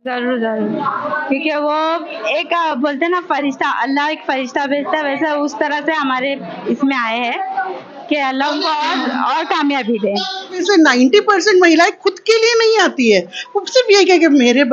ज़रूर, ज़रूर। क्योंकि वो एक बोलते हैं ना फरिश्ता, अल्लाह एक फरिश्ता भेजता है, वैसे उस तरह से हमारे इसमें आए हैं कि अल्लाह उनको और कामयाबी दे। वैसे 90% महिलाएं खुद के लिए नहीं आती है। वो सिर्फ ये कहे कि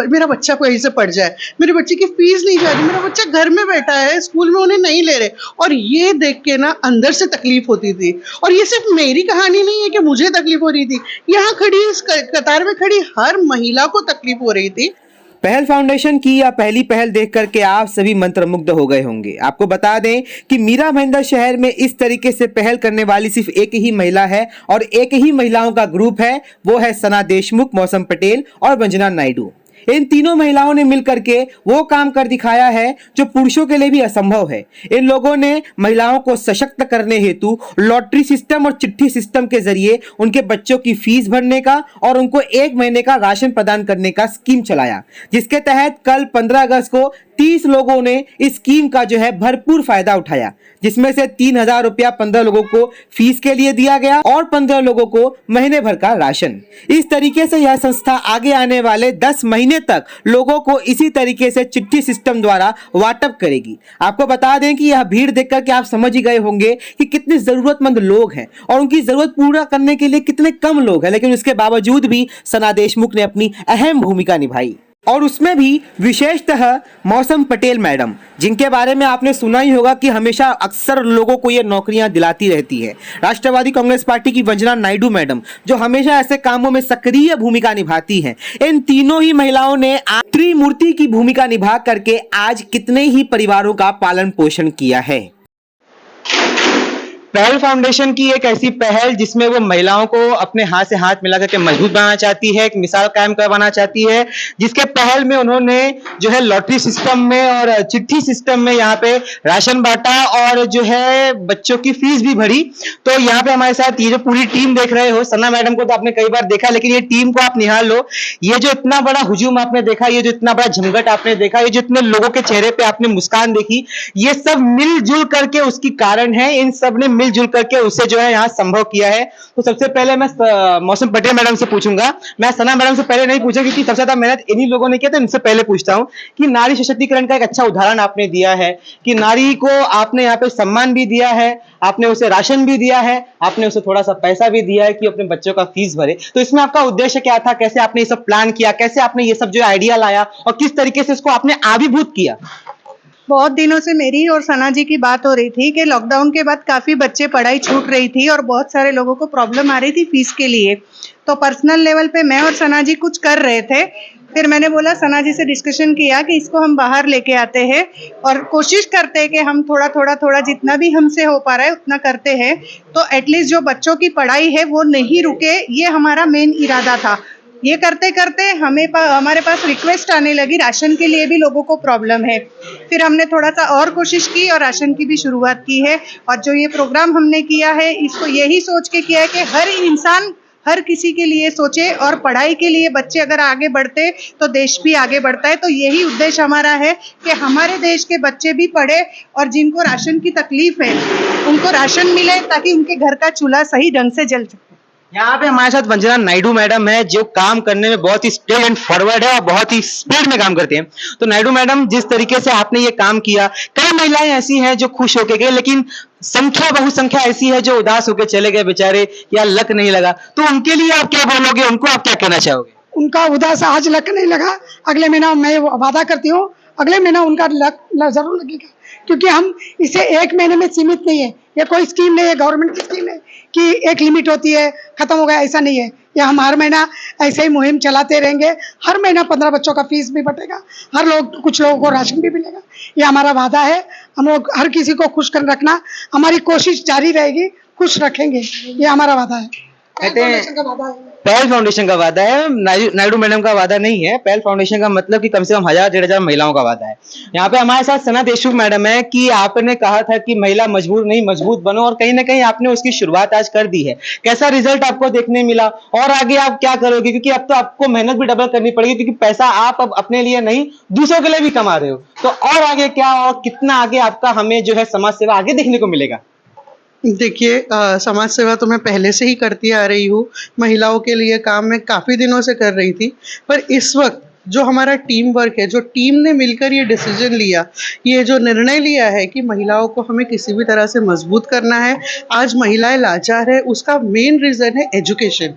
मेरा बच्चा कहीं से पढ़ जाए, मेरे बच्चे की फीस नहीं जा रही, मेरा बच्चा घर में बैठा है, स्कूल में उन्हें नहीं ले रहे। और ये देख के ना अंदर से तकलीफ होती थी। और ये सिर्फ मेरी कहानी नहीं है कि मुझे तकलीफ हो रही थी, यहाँ खड़ी इस कतार में खड़ी हर महिला को तकलीफ हो रही थी। पहल फाउंडेशन की यह पहली पहल देख करके आप सभी मंत्रमुग्ध हो गए होंगे। आपको बता दें कि मीरा भाईंदर शहर में इस तरीके से पहल करने वाली सिर्फ एक ही महिला है और एक ही महिलाओं का ग्रुप है, वो है सना देशमुख, मौसम पटेल और वंजना नायडू। इन तीनों महिलाओं ने मिलकर के वो काम कर दिखाया है जो पुरुषों के लिए भी असंभव है। इन लोगों ने महिलाओं को सशक्त करने हेतु लॉटरी सिस्टम और चिट्ठी सिस्टम के जरिए उनके बच्चों की फीस भरने का और उनको 1 महीने का राशन प्रदान करने का स्कीम चलाया, जिसके तहत कल 15 अगस्त को 30 लोगों ने इस स्कीम का जो है भरपूर फायदा उठाया, जिसमें से 3,000 रुपया 15 लोगों को फीस के लिए दिया गया और 15 लोगों को महीने भर का राशन। इस तरीके से यह संस्था आगे आने वाले 10 महीने तक लोगों को इसी तरीके से चिट्ठी सिस्टम द्वारा वाटअप करेगी। आपको बता दें कि यह भीड़ देखकर के आप समझ ही गए होंगे कि कितने जरूरतमंद लोग हैं और उनकी जरूरत पूरा करने के लिए कितने कम लोग हैं, लेकिन उसके बावजूद भी सना देशमुख ने अपनी अहम भूमिका निभाई और उसमें भी विशेषतः मौसम पटेल मैडम, जिनके बारे में आपने सुना ही होगा कि हमेशा अक्सर लोगों को ये नौकरियां दिलाती रहती है। राष्ट्रवादी कांग्रेस पार्टी की वंजना नायडू मैडम, जो हमेशा ऐसे कामों में सक्रिय भूमिका निभाती हैं। इन तीनों ही महिलाओं ने त्रिमूर्ति की भूमिका निभा करके आज कितने ही परिवारों का पालन पोषण किया है। पहल फाउंडेशन की एक ऐसी पहल जिसमें वो महिलाओं को अपने हाथ से हाथ मिला करके मजबूत बनाना चाहती है, एक मिसाल कायम करवाना चाहती है, जिसके पहल में उन्होंने जो है लॉटरी सिस्टम में और चिट्ठी सिस्टम में यहाँ पे राशन बांटा और जो है बच्चों की फीस भी भरी। तो यहाँ पे हमारे साथ ये जो पूरी टीम देख रहे हो, सना मैडम को तो आपने कई बार देखा, लेकिन ये टीम को आप निहार लो। ये जो इतना बड़ा हुजूम आपने देखा, ये जो इतना बड़ा झमघट आपने देखा, ये जो इतने लोगों के चेहरे पे आपने मुस्कान देखी, ये सब मिलजुल करके उसकी कारण है। इन सब ने मिलजुल करके उसे जो है यहाँ संभव किया है। तो सबसे पहले मैं मौसम पटेल मैडम से पूछूंगा। मैं सना मैडम से पहले नहीं पूछा क्योंकि सबसे ज्यादा मेहनत इन्हीं लोगों ने किया, तो इनसे पहले पूछता हूँ कि नारी सशक्तिकरण का एक अच्छा उदाहरण आपने दिया है कि नारी को आपने यहाँ पे सम्मान भी दिया है, आपने उसे राशन भी दिया है, आपने उसे थोड़ा सा पैसा भी दिया है कि अपने बच्चों का फीस भरे। तो इसमें आपका उद्देश्य क्या था, कैसे आपने ये सब प्लान किया, कैसे आपने ये सब जो आइडिया लाया और किस तरीके से इसको आपने आविर्भूत किया? बहुत दिनों से मेरी और सना जी की बात हो रही थी कि लॉकडाउन के बाद काफ़ी बच्चे पढ़ाई छूट रही थी और बहुत सारे लोगों को प्रॉब्लम आ रही थी फीस के लिए। तो पर्सनल लेवल पे मैं और सना जी कुछ कर रहे थे। फिर मैंने बोला, सना जी से डिस्कशन किया कि इसको हम बाहर लेके आते हैं और कोशिश करते हैं कि हम थोड़ा जितना भी हमसे हो पा रहा है उतना करते हैं, तो एटलीस्ट जो बच्चों की पढ़ाई है वो नहीं रुके, ये हमारा मेन इरादा था। ये करते करते हमारे पास रिक्वेस्ट आने लगी, राशन के लिए भी लोगों को प्रॉब्लम है। फिर हमने थोड़ा सा और कोशिश की और राशन की भी शुरुआत की है। और जो ये प्रोग्राम हमने किया है, इसको यही सोच के किया है कि हर इंसान हर किसी के लिए सोचे और पढ़ाई के लिए बच्चे अगर आगे बढ़ते तो देश भी आगे बढ़ता है। तो यही उद्देश्य हमारा है कि हमारे देश के बच्चे भी पढ़े और जिनको राशन की तकलीफ है उनको राशन मिले, ताकि उनके घर का चूल्हा सही ढंग से जल सके। यहाँ पे हमारे साथ वंजना नायडू मैडम है, जो काम करने में बहुत ही स्टेज एंड फॉरवर्ड है और बहुत ही स्पीड में काम करते हैं। तो नायडू मैडम, जिस तरीके से आपने ये काम किया, कई महिलाएं ऐसी हैं जो खुश होके गए, लेकिन बहुसंख्या ऐसी है जो उदास होके चले गए बेचारे, या लक नहीं लगा। तो उनके लिए आप क्या बोलोगे, उनको आप क्या कहना चाहोगे? उनका उदास आज लक नहीं लगा, अगले महीना मैं वादा करती हूँ अगले महीना उनका लक जरूर लगेगा, क्योंकि हम इसे 1 महीने में सीमित नहीं है। ये कोई स्कीम नहीं है, गवर्नमेंट की स्कीम है कि एक लिमिट होती है, खत्म हो गया, ऐसा नहीं है। ये हम हर महीना ऐसे ही मुहिम चलाते रहेंगे। हर महीना 15 बच्चों का फीस भी बटेगा, कुछ लोगों को राशन भी मिलेगा। ये हमारा वादा है। हम लोग हर किसी को खुश कर रखना, हमारी कोशिश जारी रहेगी, खुश रखेंगे, ये हमारा वादा है। पहल फाउंडेशन का वादा है, नायडू मैडम का वादा नहीं है। पहल फाउंडेशन का मतलब कि कम से कम 1000-1500 महिलाओं का वादा है। यहाँ पे हमारे साथ सना देशमुख मैडम है कि आपने कहा था कि महिला मजबूर नहीं मजबूत बनो, और कहीं ना कहीं आपने उसकी शुरुआत आज कर दी है। कैसा रिजल्ट आपको देखने मिला और आगे आप क्या करोगे, क्योंकि अब तो आपको मेहनत भी डबल करनी पड़ेगी, क्योंकि पैसा आप अब अपने लिए नहीं दूसरों के लिए भी कमा रहे हो। तो और आगे क्या और कितना आगे आपका हमें जो है समाज सेवा आगे देखने को मिलेगा? देखिए, समाज सेवा तो मैं पहले से ही करती आ रही हूँ। महिलाओं के लिए काम मैं काफ़ी दिनों से कर रही थी, पर इस वक्त जो हमारा टीम वर्क है, जो टीम ने मिलकर ये डिसीजन लिया, ये जो निर्णय लिया है कि महिलाओं को हमें किसी भी तरह से मजबूत करना है। आज महिलाएं लाचार है, उसका मेन रीज़न है एजुकेशन।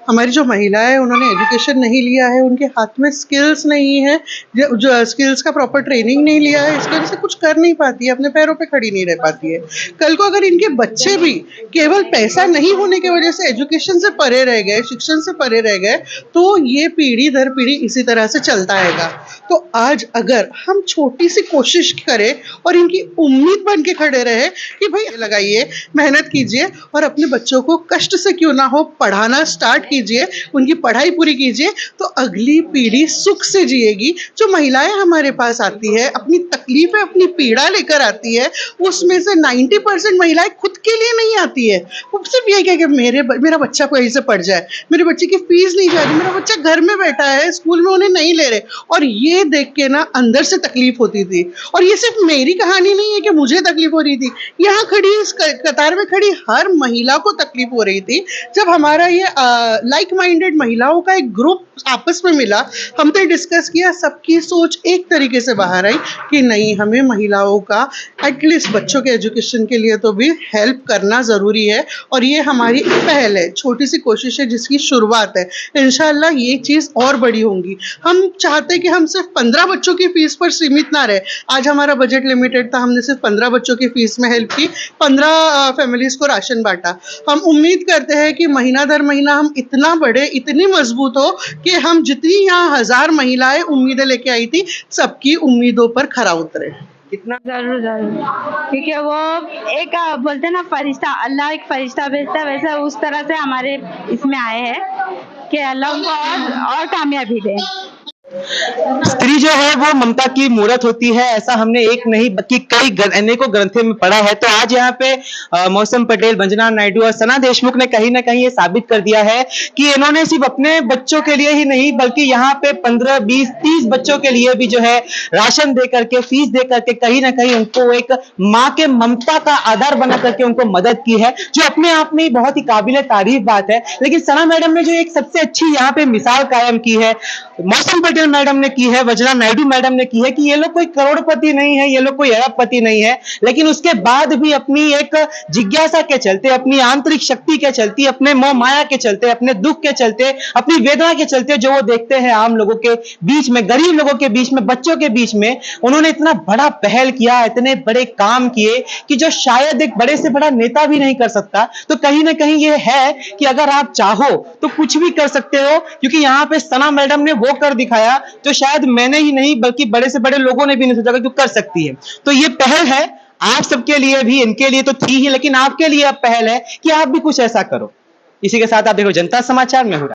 हमारी जो महिलाएं हैं उन्होंने एजुकेशन नहीं लिया है, उनके हाथ में स्किल्स नहीं है, जो स्किल्स का प्रॉपर ट्रेनिंग नहीं लिया है, इसकी वजह से कुछ कर नहीं पाती है, अपने पैरों पे खड़ी नहीं रह पाती है। कल को अगर इनके बच्चे भी केवल पैसा नहीं होने की वजह से एजुकेशन से परे रह गए, शिक्षण से परे रह गए, तो ये पीढ़ी दर पीढ़ी इसी तरह से चलता रहेगा। तो आज अगर हम छोटी सी कोशिश करें और इनकी उम्मीद बन के खड़े रहे कि भाई लगाइए, मेहनत कीजिए और अपने बच्चों को कष्ट से क्यों ना हो पढ़ाना स्टार्ट कीजिए, उनकी पढ़ाई पूरी कीजिए, तो अगली पीढ़ी सुख से जिएगी। जो महिलाएं हमारे पास आती है, अपनी तकलीफें, अपनी पीड़ा लेकर आती है, उसमें से 90% महिलाएं खुद के लिए नहीं आती है। वो सिर्फ ये कहे कि मेरा बच्चा कोई से पढ़ जाए, मेरे बच्चे की फीस नहीं जा रही, मेरा बच्चा घर में बैठा है, स्कूल में उन्हें नहीं ले रहे। और ये देख के ना अंदर से तकलीफ होती थी। और ये सिर्फ मेरी कहानी नहीं है कि मुझे तकलीफ हो रही थी, यहाँ खड़ी इस कतार में खड़ी हर महिला को तकलीफ हो रही थी। जब हमारा ये लाइक माइंडेड महिलाओं का एक ग्रुप आपस में मिला, हमने डिस्कस किया, सबकी सोच एक तरीके से बाहर आई कि नहीं, हमें महिलाओं का एटलीस्ट बच्चों के एजुकेशन के लिए तो भी हेल्प करना ज़रूरी है। और ये हमारी पहल है, छोटी सी कोशिश है जिसकी शुरुआत है। इंशाल्लाह ये चीज़ और बड़ी होंगी। हम चाहते कि हम सिर्फ 15 बच्चों की फीस पर सीमित ना रहे। आज हमारा बजट लिमिटेड था, हमने सिर्फ 15 बच्चों की फीस में हेल्प की, 15 फैमिलीज़ को राशन बांटा। हम उम्मीद करते हैं कि महीना दर महीना हम इतना बढ़े, इतनी मजबूत हो कि हम जितनी यहाँ 1000 महिलाएं उम्मीदें लेके आई थी, सबकी उम्मीदों पर खरा उतरे। कितना जरूर जरूर, क्योंकि वो एक बोलते हैं ना फरिश्ता, अल्लाह एक फरिश्ता भेजता है, वैसे उस तरह से हमारे इसमें आए हैं कि अल्लाह उनको और कामयाबी दे। स्त्री जो है वो ममता की मूरत होती है, ऐसा हमने एक नहीं बल्कि कई अनेकों ग्रंथों में पढ़ा है। तो आज यहाँ पे मौसम पटेल, वंजना नायडू और सना देशमुख ने कहीं ना कहीं ये साबित कर दिया है कि इन्होंने सिर्फ अपने बच्चों के लिए ही नहीं बल्कि यहाँ पे 15, 20, 30 बच्चों के लिए भी जो है राशन दे करके, फीस दे करके कहीं ना कहीं उनको एक माँ के ममता का आधार बना करके उनको मदद की है, जो अपने आप में बहुत ही काबिल तारीफ बात है। लेकिन सना मैडम ने जो एक सबसे अच्छी यहाँ पे मिसाल कायम की है, मौसम पटेल मैडम ने की है, वंजना नायडू मैडम ने की है कि ये लोग कोई करोड़पति नहीं है, ये लोग कोई अरबपति नहीं है, लेकिन उसके बाद भी अपनी एक जिज्ञासा के चलते, अपनी आंतरिक शक्ति के चलते, अपने मोह माया के चलते, अपने दुख के चलते, अपनी वेदना के चलते, जो वो देखते हैं आम लोगों के बीच में, गरीब लोगों के बीच में, बच्चों के बीच में, उन्होंने इतना बड़ा पहल किया, इतने बड़े काम किए कि जो शायद एक बड़े से बड़ा नेता भी नहीं कर सकता। तो कहीं ना कहीं ये है कि अगर आप चाहो तो कुछ भी कर सकते हो, क्योंकि यहाँ पे सना मैडम ने वो कर दिखाया तो शायद मैंने ही नहीं बल्कि बड़े से बड़े लोगों ने भी नहीं सोचा कि कर सकती है। तो ये पहल है आप सबके लिए भी, इनके लिए तो थी ही, लेकिन आपके लिए अब पहल है कि आप भी कुछ ऐसा करो। इसी के साथ आप देखो जनता समाचार में हो रहा है।